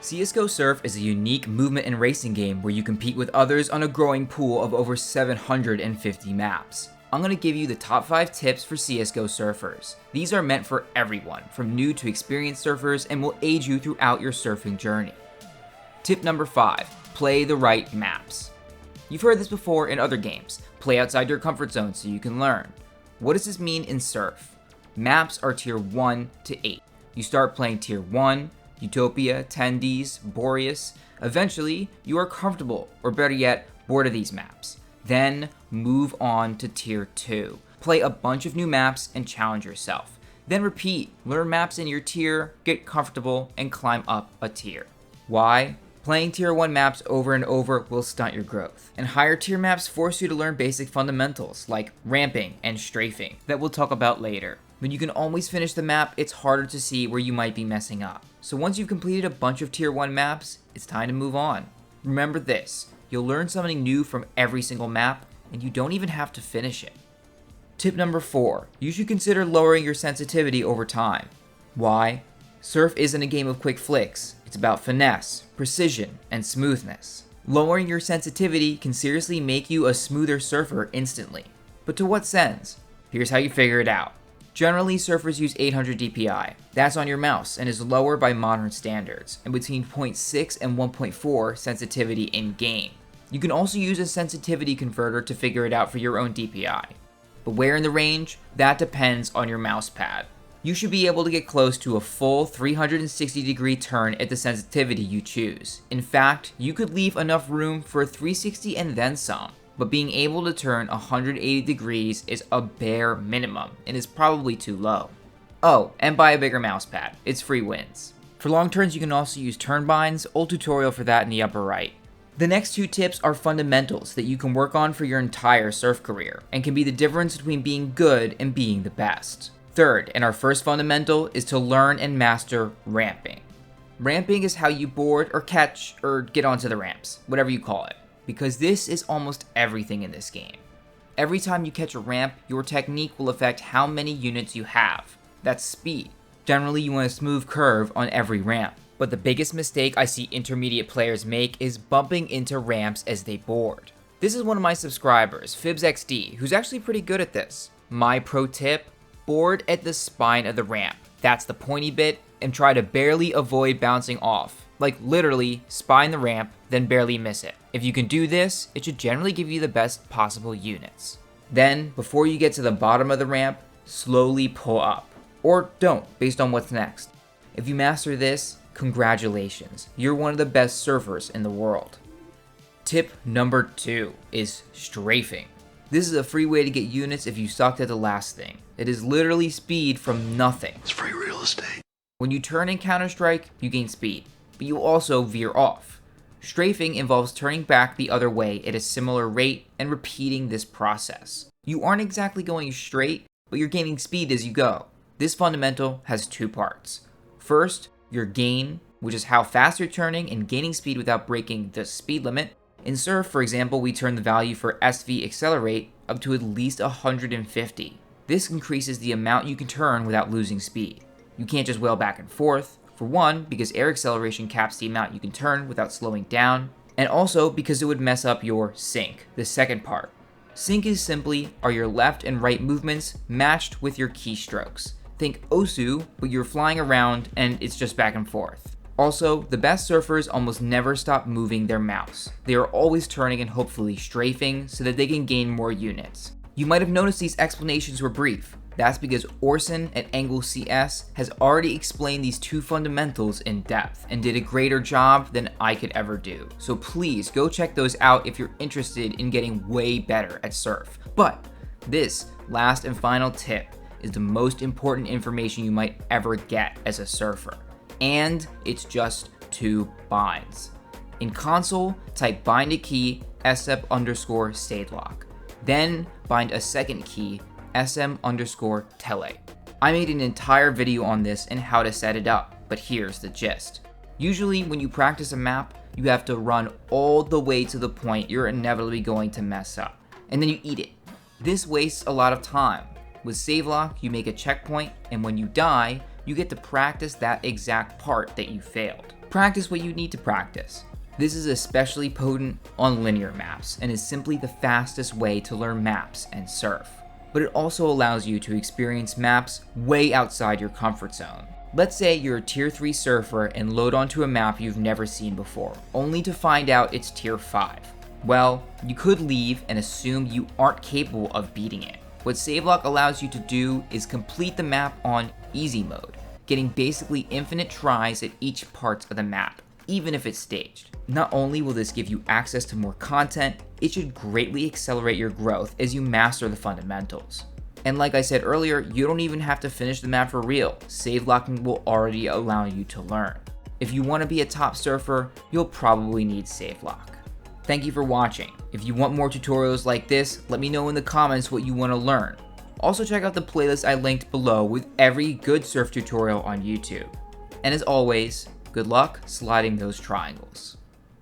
CSGO Surf is a unique movement and racing game where you compete with others on a growing pool of over 750 maps. I'm going to give you the top 5 tips for CSGO surfers. These are meant for everyone, from new to experienced surfers, and will aid you throughout your surfing journey. Tip number 5, play the right maps. You've heard this before in other games. Play outside your comfort zone so you can learn. What does this mean in surf? Maps are tier 1 to 8. You start playing tier 1, Utopia, Tendies, Boreas. Eventually, you are comfortable, or better yet, bored of these maps. Then, move on to tier 2. Play a bunch of new maps and challenge yourself. Then repeat, learn maps in your tier, get comfortable, and climb up a tier. Why? Playing tier 1 maps over and over will stunt your growth, and higher tier maps force you to learn basic fundamentals like ramping and strafing that we'll talk about later. When you can always finish the map, it's harder to see where you might be messing up. So once you've completed a bunch of tier 1 maps, it's time to move on. Remember this, you'll learn something new from every single map, and you don't even have to finish it. Tip number 4, you should consider lowering your sensitivity over time. Why? Surf isn't a game of quick flicks, it's about finesse, precision, and smoothness. Lowering your sensitivity can seriously make you a smoother surfer instantly. But to what sense? Here's how you figure it out. Generally, surfers use 800 DPI. That's on your mouse and is lower by modern standards, and between 0.6 and 1.4 sensitivity in-game. You can also use a sensitivity converter to figure it out for your own DPI. But where in the range? That depends on your mouse pad. You should be able to get close to a full 360-degree turn at the sensitivity you choose. In fact, you could leave enough room for a 360 and then some. But being able to turn 180 degrees is a bare minimum and is probably too low. Oh, and buy a bigger mouse pad, it's free wins. For long turns you can also use turn binds, old tutorial for that in the upper right. The next 2 tips are fundamentals that you can work on for your entire surf career and can be the difference between being good and being the best. Third, and our first fundamental, is to learn and master ramping. Ramping is how you board or catch or get onto the ramps, whatever you call it. Because this is almost everything in this game. Every time you catch a ramp, your technique will affect how many units you have. That's speed. Generally, you want a smooth curve on every ramp. But the biggest mistake I see intermediate players make is bumping into ramps as they board. This is one of my subscribers, FibsXD, who's actually pretty good at this. My pro tip, board at the spine of the ramp. That's the pointy bit, and try to barely avoid bouncing off. Like literally, spine the ramp, then barely miss it. If you can do this, it should generally give you the best possible units. Then, before you get to the bottom of the ramp, slowly pull up. Or don't, based on what's next. If you master this, congratulations, you're one of the best surfers in the world. Tip number 2 is strafing. This is a free way to get units if you sucked at the last thing. It is literally speed from nothing. It's free real estate. When you turn in Counter-Strike, you gain speed, but you also veer off. Strafing involves turning back the other way at a similar rate and repeating this process. You aren't exactly going straight, but you're gaining speed as you go. This fundamental has 2 parts. First, your gain, which is how fast you're turning and gaining speed without breaking the speed limit. In Surf, for example, we turn the value for SV accelerate up to at least 150. This increases the amount you can turn without losing speed. You can't just whale back and forth. For one, because air acceleration caps the amount you can turn without slowing down, and also because it would mess up your sync, the second part. Sync is simply are your left and right movements matched with your keystrokes. Think Osu, but you're flying around and it's just back and forth. Also, the best surfers almost never stop moving their mouse. They are always turning and hopefully strafing so that they can gain more units. You might have noticed these explanations were brief. That's because Orson at Angle CS has already explained these 2 fundamentals in depth and did a greater job than I could ever do. So please go check those out if you're interested in getting way better at surf. But this last and final tip is the most important information you might ever get as a surfer. And it's just 2 binds. In console, type bind a key sep_stayed lock. Then bind a second key SM_tele. I made an entire video on this and how to set it up, but here's the gist. Usually when you practice a map, you have to run all the way to the point you're inevitably going to mess up, and then you eat it. This wastes a lot of time. With save lock, you make a checkpoint, and when you die, you get to practice that exact part that you failed. practice what you need to practice. This is especially potent on linear maps and is simply the fastest way to learn maps and surf. But it also allows you to experience maps way outside your comfort zone. Let's say you're a tier 3 surfer and load onto a map you've never seen before, only to find out it's tier 5. Well, you could leave and assume you aren't capable of beating it. What SaveLock allows you to do is complete the map on easy mode, getting basically infinite tries at each part of the map, even if it's staged. Not only will this give you access to more content, it should greatly accelerate your growth as you master the fundamentals. And like I said earlier, you don't even have to finish the map for real. SaveLocking will already allow you to learn. If you want to be a top surfer, you'll probably need SaveLock. Thank you for watching. If you want more tutorials like this, let me know in the comments what you want to learn. Also check out the playlist I linked below with every good surf tutorial on YouTube. And as always, good luck sliding those triangles.